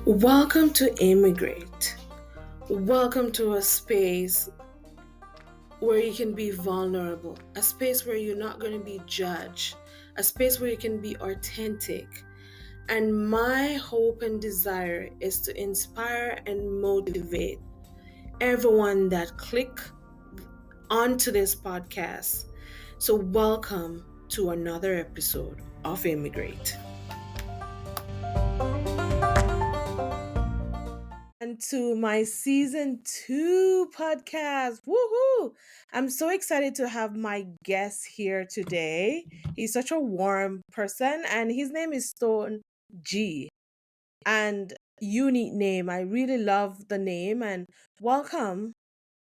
Welcome to Immigrate. Welcome to a space where you can be vulnerable, a space where you're not going to be judged, a space where you can be authentic. And my hope and desire is to inspire and motivate everyone that click onto this podcast. So welcome to another episode of Immigrate. And to my season 2 podcast. Woohoo! I'm so excited to have my guest here today. He's such a warm person, and his name is Stone G. And unique name. I really love the name and welcome.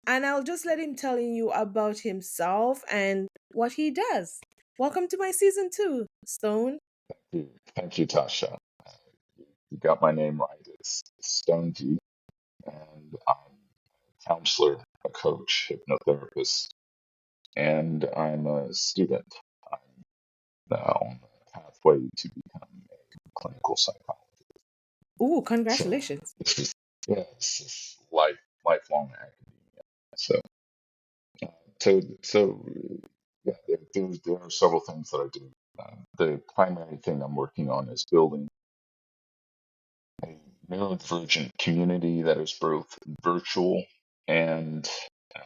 And I'll just let him telling you about himself and what he does. Welcome to my season 2, Stone. Thank you, Tasha. You got my name right. It's Stone G, and I'm a counselor, a coach, hypnotherapist, and I'm a student. I'm now on the pathway to become a clinical psychologist. Ooh, So congratulations. it's just lifelong academia. So uh, so yeah, there are several things that I do. The primary thing I'm working on is building a neurodivergent community that is both virtual and uh,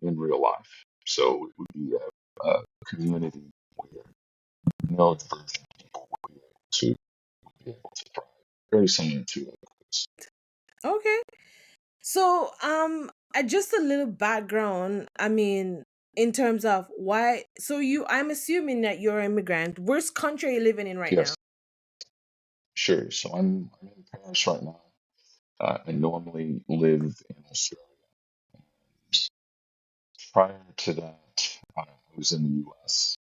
in real life. So it would be a community where neurodivergent people would be able to thrive, very similar to others. Okay. So, just a little background. I mean, in terms of why. So I'm assuming that you're an immigrant. Where's country are you living in right now? Yes, sure. So I'm in Paris right now. I normally live in Australia. Prior to that, I was in the U.S.,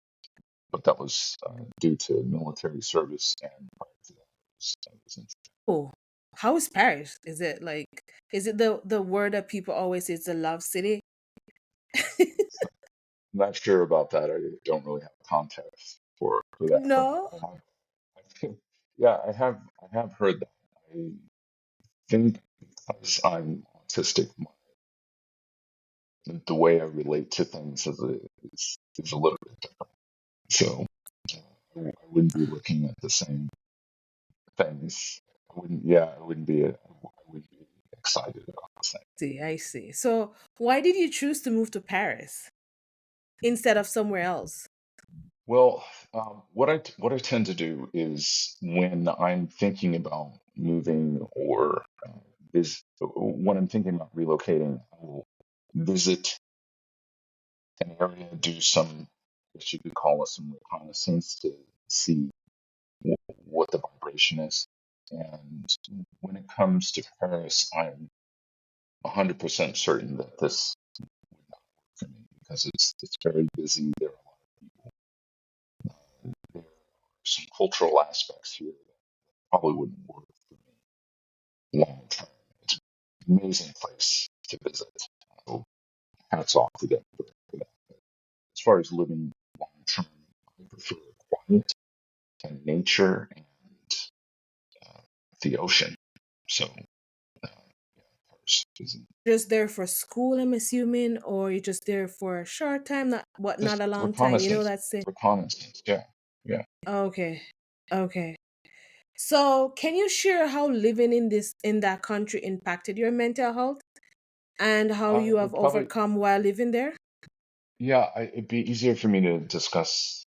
but that was due to military service, and prior to that, I was in. Oh, how is Paris? Is it like, is it the word that people always say it's a love city? I'm not sure about that. I don't really have context for that, but No. yeah, I have heard that. I think because I'm autistic, the way I relate to things is a little bit different. So I wouldn't be looking at the same things. I wouldn't be excited about the same. See, I see. So, why did you choose to move to Paris instead of somewhere else? Well, what I tend to do is when I'm thinking about moving or when I'm thinking about relocating, I will visit an area, do some, what you could call it, some reconnaissance to see what the vibration is. And when it comes to Paris, I'm 100% certain that this would not work for me because it's very busy. There are a lot of people. There are some cultural aspects here that probably wouldn't work for me long term. It's an amazing place to visit. So hats off to them for that. As far as living long term, I prefer quiet and nature and uh, the ocean. So yeah, Paris is Just there for school, I'm assuming, or you're just there for a short time, not just a long time. You know reconnaissance. that's it. Reconnaissance. Yeah, yeah. Okay. Okay. So, can you share how living in that country impacted your mental health and how you have It probably overcome while living there? yeah. It'd be easier for me to discuss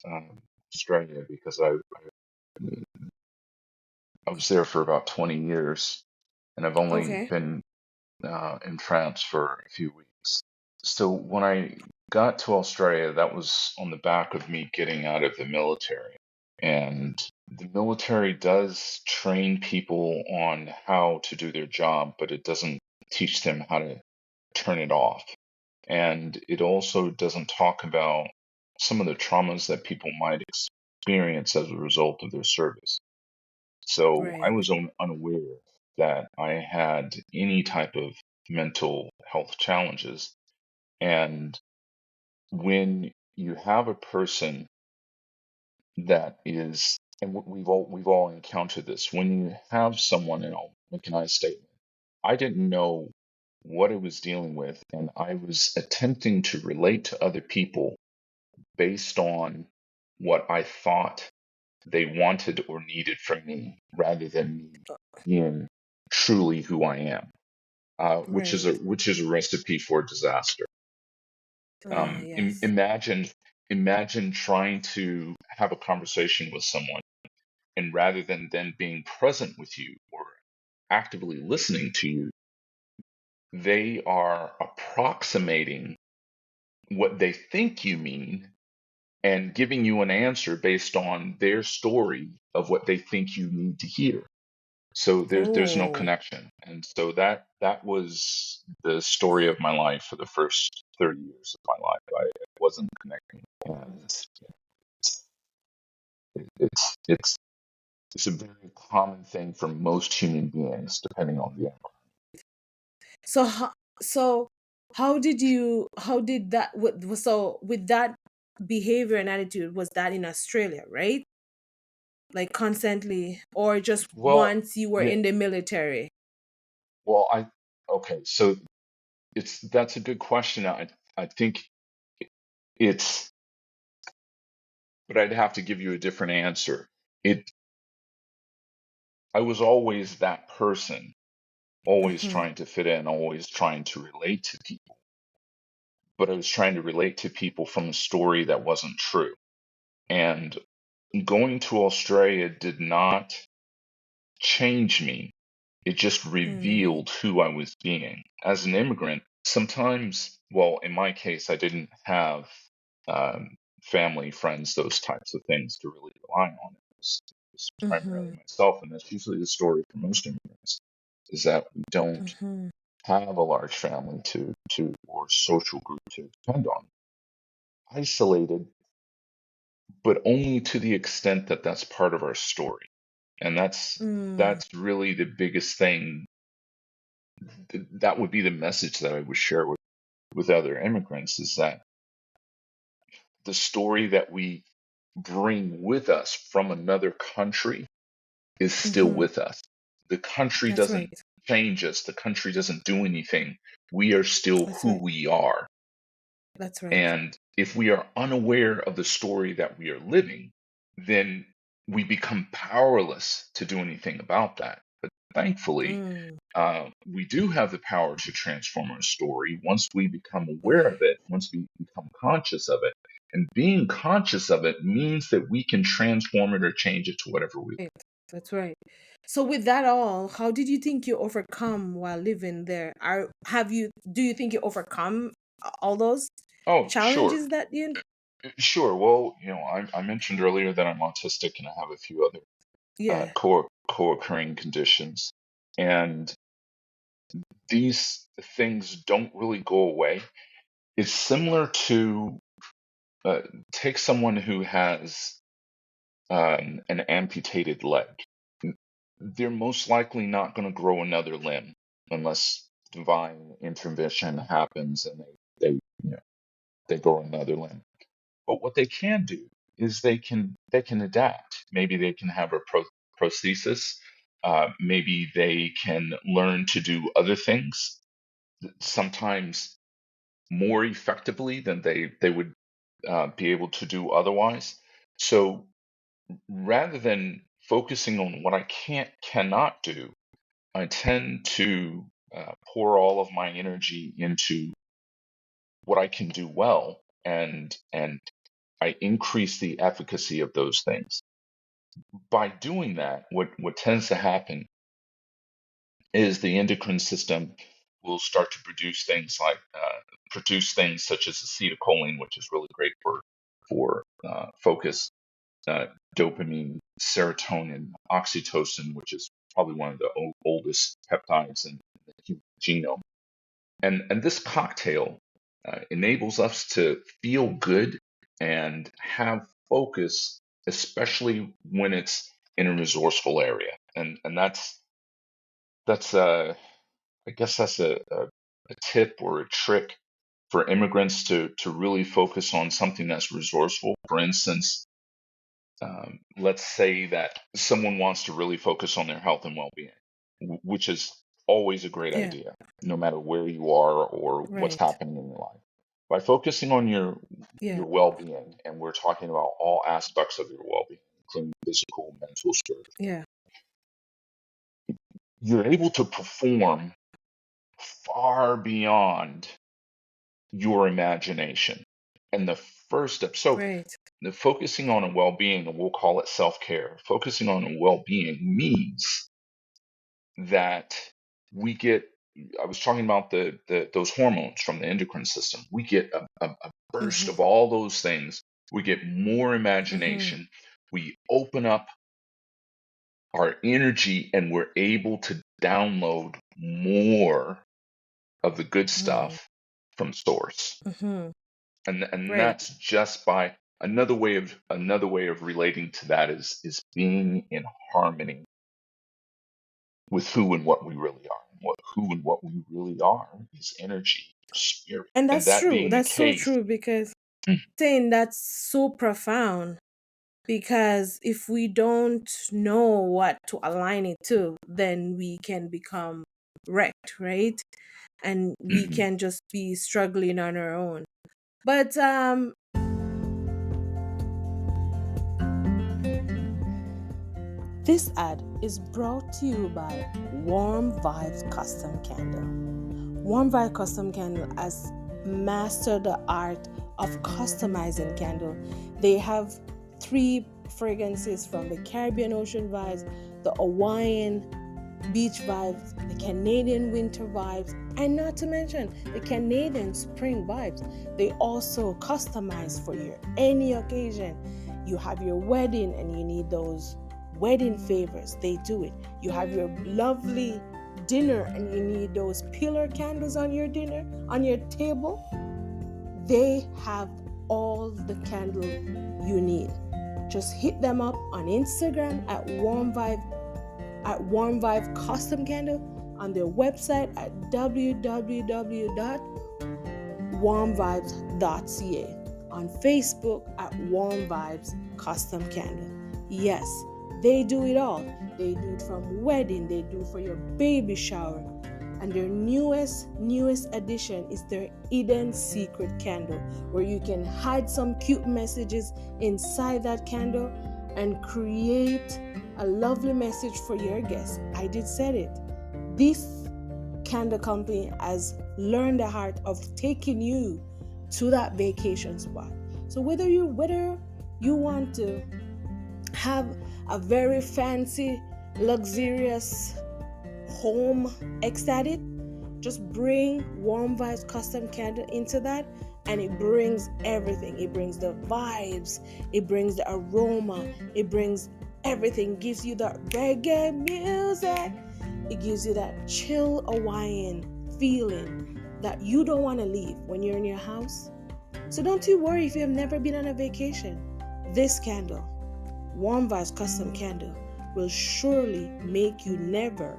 Australia because I was there for about 20 years, and I've only Okay. been in France for a few weeks. So when I got to Australia, that was on the back of me getting out of the military. And the military does train people on how to do their job, but it doesn't teach them how to turn it off. And it also doesn't talk about some of the traumas that people might experience as a result of their service. So I Right. was unaware that I had any type of mental health challenges. And when you have a person that is, and we've all encountered this, when you have someone, and mechanized statement. I didn't know what I was dealing with, and I was attempting to relate to other people based on what I thought they wanted or needed from me, rather than me being truly who I am, Right. which is a recipe for disaster. Yes. Imagine trying to have a conversation with someone, and rather than them being present with you or actively listening to you, they are approximating what they think you mean and giving you an answer based on their story of what they think you need to hear. So there's no Oh. connection. And so that was the story of my life for the first 30 years of my life. I wasn't connecting. And it's it's a very common thing for most human beings, depending on the. So so how did that with that behavior and attitude, was that in Australia, right? Like constantly, or just Well, once you were yeah. in the military? Well, I okay. So that's a good question. I think it's, but I'd have to give you a different answer. It I was always that person, always Mm-hmm. trying to fit in, always trying to relate to people. But I was trying to relate to people from a story that wasn't true. And going to Australia did not change me. It just Mm. revealed who I was being. As an immigrant, sometimes, well, in my case, I didn't have um, family, friends, those types of things to really rely on. It was primarily Mm-hmm. myself, and that's usually the story for most immigrants, is that we don't Mm-hmm. have a large family to or social group to depend on. Isolated, but only to the extent that that's part of our story. And Mm. that's really the biggest thing. That would be the message that I would share with other immigrants, is that the story that we bring with us from another country is still Mm-hmm. with us. The country That's doesn't right. change us. The country doesn't do anything. We are still That's who right. we are. That's right. And if we are unaware of the story that we are living, then we become powerless to do anything about that. But thankfully, Mm. we do have the power to transform our story once we become aware of it, once we become conscious of it. And being conscious of it means that we can transform it or change it to whatever we. Right. That's right. So with that all, how did you think you overcome while living there? Do you think you overcome all those Oh, sure. challenges that you Sure. Well, I mentioned earlier that I'm autistic and I have a few other yeah. co-occurring conditions. And these things don't really go away. It's similar to uh, take someone who has an amputated leg. They're most likely not going to grow another limb unless divine intervention happens and they they grow another limb. But what they can do is they can adapt. Maybe they can have a prosthesis. Maybe they can learn to do other things, sometimes more effectively than they would be able to do otherwise. So rather than focusing on what I cannot do, I tend to pour all of my energy into what I can do well, and I increase the efficacy of those things. By doing that, what tends to happen is the endocrine system will start to produce things such as acetylcholine, which is really great for focus, uh, dopamine, serotonin, oxytocin, which is probably one of the oldest peptides in the human genome. And this cocktail enables us to feel good and have focus, especially when it's in a resourceful area. And that's I guess that's a tip or a trick for immigrants to really focus on something that's resourceful. For instance, let's say that someone wants to really focus on their health and well-being. which is always a great Yeah. idea, no matter where you are or what's Right. happening in your life. By focusing on Yeah. your well-being, and we're talking about all aspects of your well-being, including physical, mental, spiritual, Yeah. you're able to perform far beyond your imagination. And the first step, so Right. the focusing on a well-being, and we'll call it self-care, focusing on a well-being means that we get, I was talking about those hormones from the endocrine system. We get a burst Mm-hmm. of all those things. We get more Mm-hmm. imagination. We open up our energy, and we're able to download more of the good stuff from source. Mm-hmm. And Right. that's just by another way of relating to that is being in harmony with who and what we really are. And who and what we really are is energy, spirit. And And that's that true. being the That's so case, true because mm, saying that's so profound because if we don't know what to align it to, then we can become wrecked, right? And we mhm. can just be struggling on our own. But this ad is brought to you by Warm Vibes Custom Candle. Warm Vibes Custom Candle has mastered the art of customizing candle. They have three fragrances from the Caribbean Ocean vibes, the Hawaiian beach vibes, the Canadian winter vibes, and not to mention the Canadian spring vibes. They also customize for your any occasion. You have your wedding and you need those wedding favors, they do it. You have your lovely dinner and you need those pillar candles on your dinner, on your table. They have all the candle you need. Just hit them up on Instagram at Warm Vibe Custom Candle, on their website at www.warmvibes.ca, on Facebook at Warm Vibes Custom Candle. Yes, they do it all. They do it from wedding, they do it for your baby shower. And their newest addition is their hidden secret candle, where you can hide some cute messages inside that candle and create a lovely message for your guests. I did said it. This candle company has learned the art of taking you to that vacation spot. So whether you want to have a very fancy, luxurious home ecstatic, just bring Warm Vibes Custom Candle into that, and it brings everything. It brings the vibes, it brings the aroma, it brings everything. Gives you that reggae music, it gives you that chill Hawaiian feeling that you don't want to leave when you're in your house. So don't you worry if you have never been on a vacation. This candle, Warm Vibes Custom Candle, will surely make you never,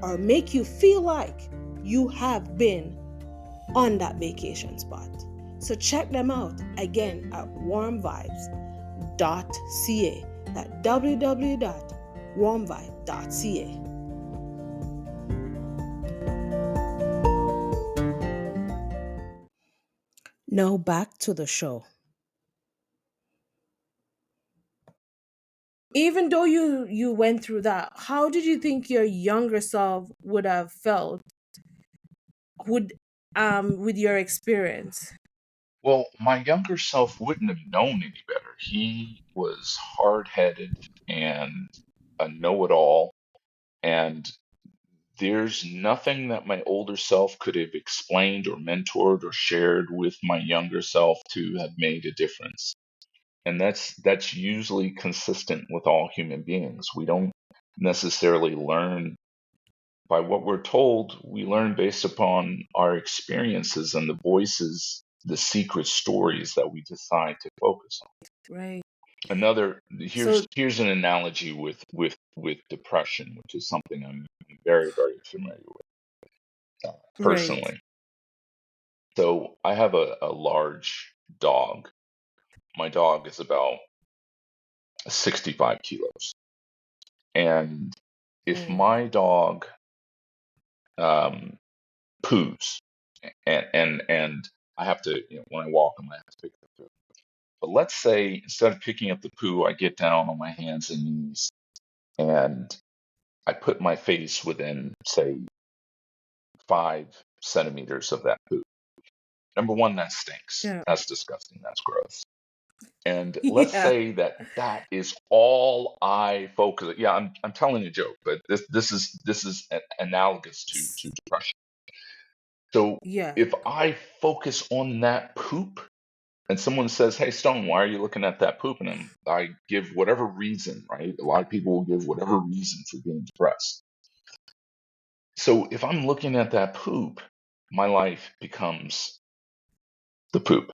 or make you feel like you have been on that vacation spot. So check them out again at warmvibes.ca. That www.warmvibe.ca. Now back to the show. Even though you went through that, how did you think your younger self would have felt would with your experience? Well, my younger self wouldn't have known any better. He was hard-headed and a know-it-all, and there's nothing that my older self could have explained or mentored or shared with my younger self to have made a difference. And that's usually consistent with all human beings. We don't necessarily learn by what we're told. We learn based upon our experiences and the voices, the secret stories that we decide to focus on. Right. Another So here's an analogy with depression, which is something I'm very familiar with right. personally. So I have a large dog. My dog is about 65 kilos. And If Mm. my dog um, poos, and I have to, when I walk him, I have to pick up the poo. But let's say instead of picking up the poo, I get down on my hands and knees and I put my face within, say, 5 centimeters of that poo. Number one, that stinks. Yeah. That's disgusting. That's gross. And let's Yeah. say that that is all I focus. Yeah, I'm telling a joke, but this is analogous to depression. So Yeah. if I focus on that poop and someone says, "Hey, Stone, why are you looking at that poop?" and I give whatever reason, right? A lot of people will give whatever reason for being depressed. So if I'm looking at that poop, my life becomes the poop,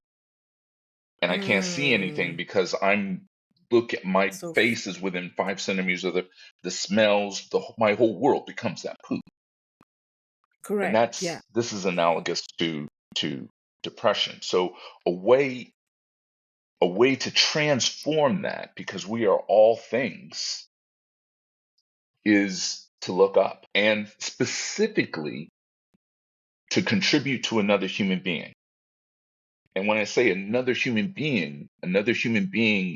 and I can't see anything Mm. because I'm look at my So face is within 5 centimeters of the smells. My whole world becomes that poop, and correct. Yeah. this is analogous to depression. So a way a way to transform that, because we are all things, is to look up and specifically to contribute to another human being. And when I say another human being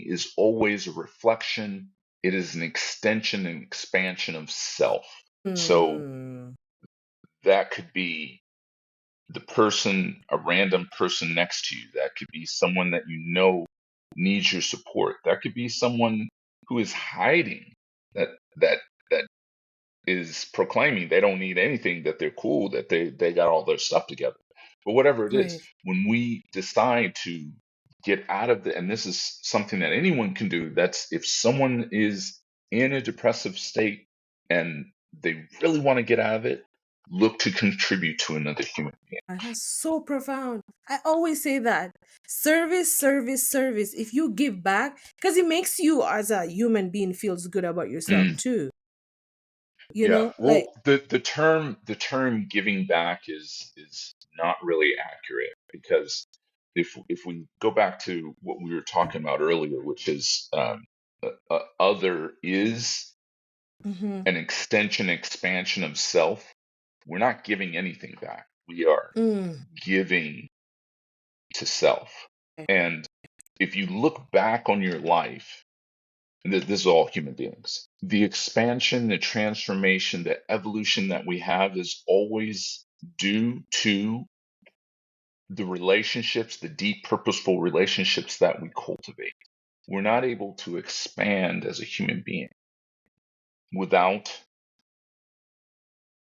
is always a reflection, it is an extension and expansion of self. So Mm. that could be the person, a random person next to you. That could be someone that you know needs your support. That could be someone who is hiding, that that that is proclaiming they don't need anything, that they're cool, that they got all their stuff together. But whatever it is, Right. when we decide to get out of the, and this is something that anyone can do, that's if someone is in a depressive state and they really want to get out of it, look to contribute to another human being. That's so profound. I always say that service, service, service. If you give back, because it makes you as a human being feels good about yourself Mm, too. yeah. Like, Well, the term giving back is not really accurate, because if we go back to what we were talking about earlier, which is other is mm-hmm. an extension, expansion of self, we're not giving anything back. We are Mm. giving to self. Okay. And if you look back on your life, and this is all human beings, the expansion, the transformation, the evolution that we have is always due to the relationships, the deep, purposeful relationships that we cultivate. We're not able to expand as a human being without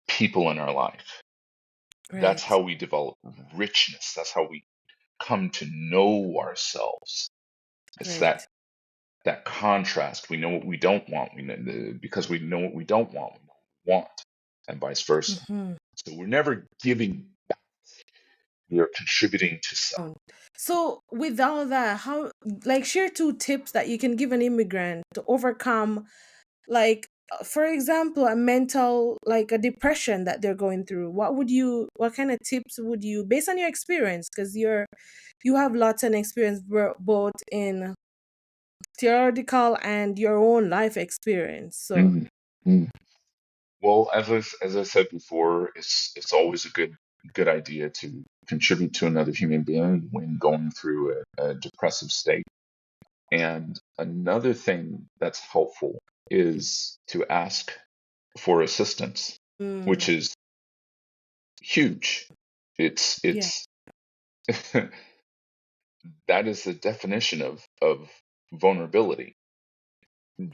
people in our life. That's Right. how we develop richness. That's how we come to know ourselves. It's Right. that contrast. We know what we don't want. Because we know what we don't want, we know what we want, and vice versa. Mm-hmm. So we're never giving back. We are contributing to self. So, with all that, how, like, share two tips that you can give an immigrant to overcome, like, for example, a mental, like a depression that they're going through. What kind of tips would you, based on your experience, because you have lots of experience both in theoretical and your own life experience. So, Mm, mm. Well, as I said before, it's always a good idea to contribute to another human being when going through a depressive state. And another thing that's helpful is to ask for assistance, which mm, is huge. yeah, It's that is the definition of vulnerability.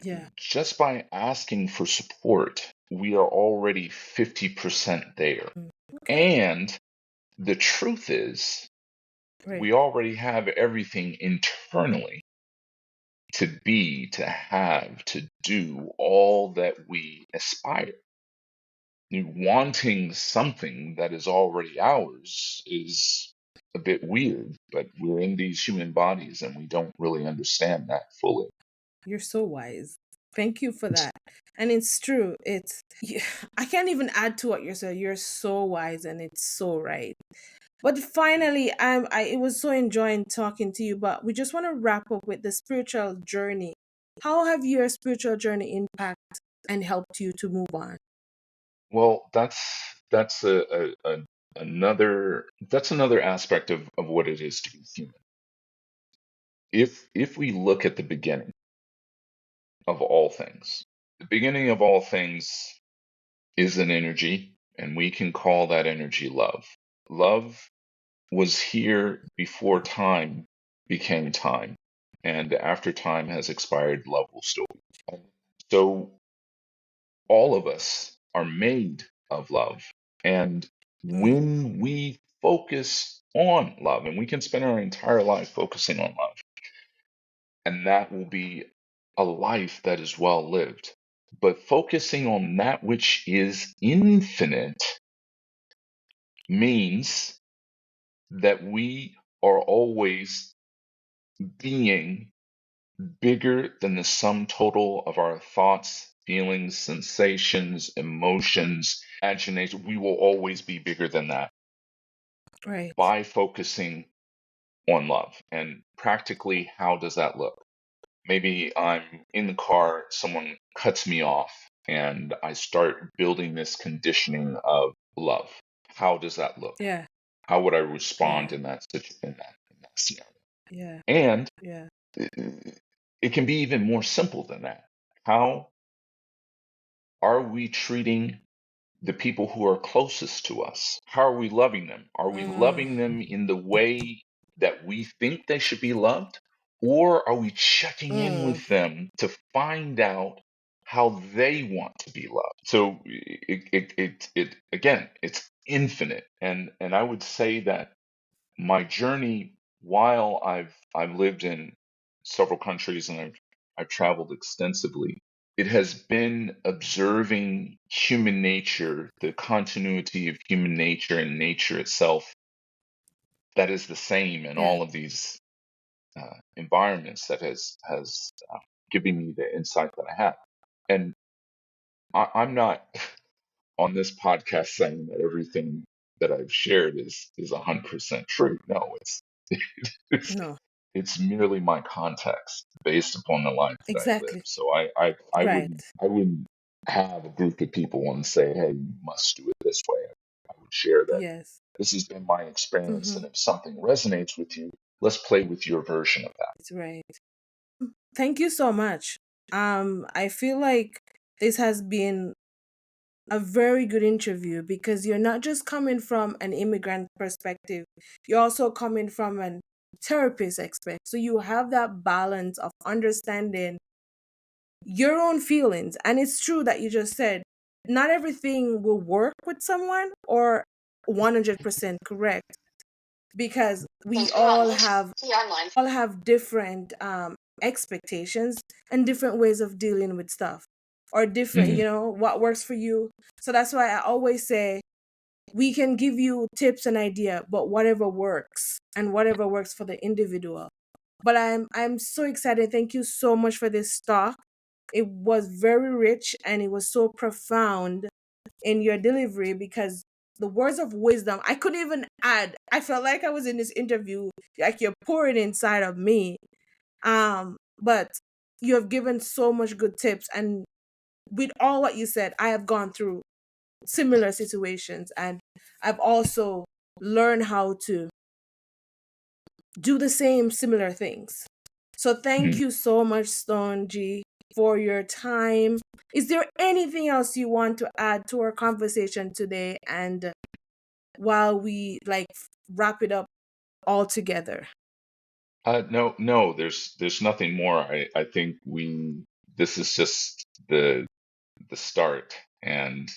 yeah, Just by asking for support, we are already 50% there. mm, okay, And the truth is, right. we already have everything internally to be, to have, to do all that we aspire. Wanting something that is already ours is a bit weird, but we're in these human bodies and we don't really understand that fully. You're so wise. Thank you for that. And it's true. I can't even add to what you're saying. You're so wise and it's so right. But finally, it was so enjoying talking to you. But we just want to wrap up with the spiritual journey. How have your spiritual journey impact? and helped you to move on? Well, that's another aspect of what it is to be human. If we look at the beginning of all things, the beginning of all things is an energy, and we can call that energy love. Love was here before time became time, and after time has expired, love will still be. So all of us are made of love. And Mm, when we focus on love, and we can spend our entire life focusing on love, and that will be a life that is well lived. But focusing on that which is infinite means that we are always being bigger than the sum total of our thoughts, feelings, sensations, emotions, imagination. We will always be bigger than that right. by focusing on love. And practically, how does that look? Maybe I'm in the car, someone cuts me off, and I start building this conditioning of love. How does that look? Yeah. How would I respond Yeah. in that scenario? Yeah. And Yeah. it can be even more simple than that. How are we treating the people who are closest to us? How are we loving them? Are we Mm, loving them in the way that we think they should be loved? Or are we checking in mm, with them to find out how they want to be loved? So it again, it's infinite. And I would say that my journey, while I've lived in several countries and I've traveled extensively, it has been observing human nature, the continuity of human nature and nature itself that is the same in yeah. all of these environments that has given me the insight that I have. And I'm not on this podcast saying that everything that I've shared is 100% true. No, it's No. it's merely my context based upon the life that I live. Exactly. So I Right. wouldn't have a group of people and say, hey, you must do it this way. I would share that Yes. this has been my experience, Mm-hmm. and if something resonates with you, let's play with your version of that. It's right. Thank you so much. I feel like this has been a very good interview because you're not just coming from an immigrant perspective, you're also coming from an therapist aspect. So you have that balance of understanding your own feelings. And it's true that you just said not everything will work with someone or 100% correct because we all have different expectations and different ways of dealing with stuff or different, Hmm. what works for you. So that's why I always say we can give you tips and idea, but whatever works and whatever works for the individual. But I'm so excited. Thank you so much for this talk. It was very rich and it was so profound in your delivery because the words of wisdom I couldn't even add. I felt like I was in this interview, like you're pouring inside of me. But you have given so much good tips, and with all what you said, I have gone through similar situations, and I've also learned how to do the same similar things. So thank Hmm. you so much, Stone G, for your time. Is there anything else you want to add to our conversation today? And while we wrap it up all together. No, no, there's nothing more. I think we this is just the start, and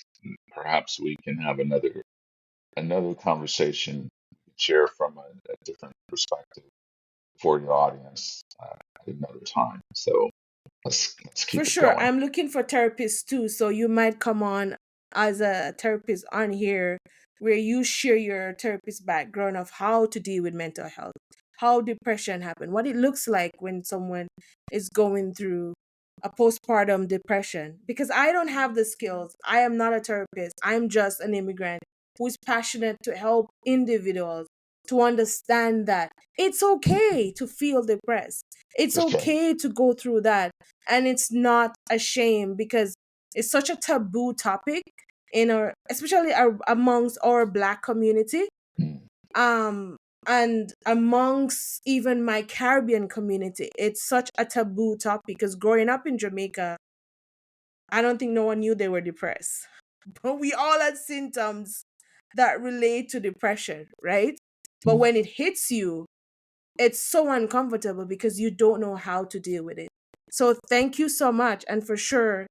perhaps we can have another conversation, share from a different perspective for your audience at another time. So let's For keep it sure. going. I'm looking for therapists too. So you might come on as a therapist on here where you share your therapist background of how to deal with mental health, how depression happen, what it looks like when someone is going through a postpartum depression. Because I don't have the skills. I am not a therapist. I'm just an immigrant who is passionate to help individuals to understand that it's okay to feel depressed. It's Okay. okay to go through that, and it's not a shame because It's such a taboo topic in our, especially amongst our Black community, Mm. and amongst even my Caribbean community. It's such a taboo topic because growing up in Jamaica, I don't think no one knew they were depressed. But we all had symptoms that relate to depression, right? But Mm. when it hits you, it's so uncomfortable because you don't know how to deal with it. So thank you so much. And for sure,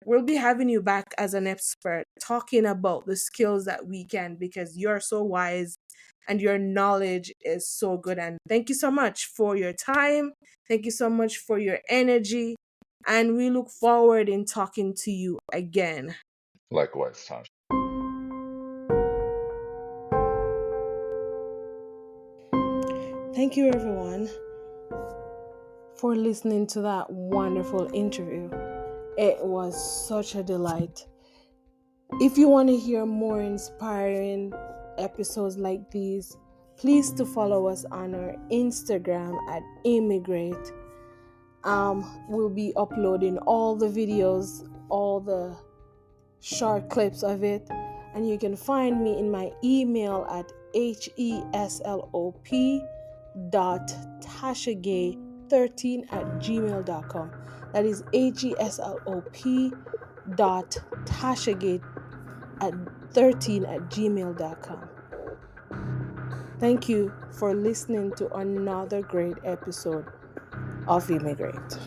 we'll be having you back as an expert talking about the skills that we can, because you're so wise and your knowledge is so good. And thank you so much for your time. Thank you so much for your energy. And we look forward in talking to you again. Likewise, Tasha. Thank you, everyone, for listening to that wonderful interview. It was such a delight. If you want to hear more inspiring episodes like these, please to follow us on our Instagram at Immigrate. We'll be uploading all the videos, all the short clips of it, and you can find me in my email at heslop.tashagay13@gmail.com. That is heslop.tashagay13@gmail.com. Thank you for listening to another great episode of Immigrate.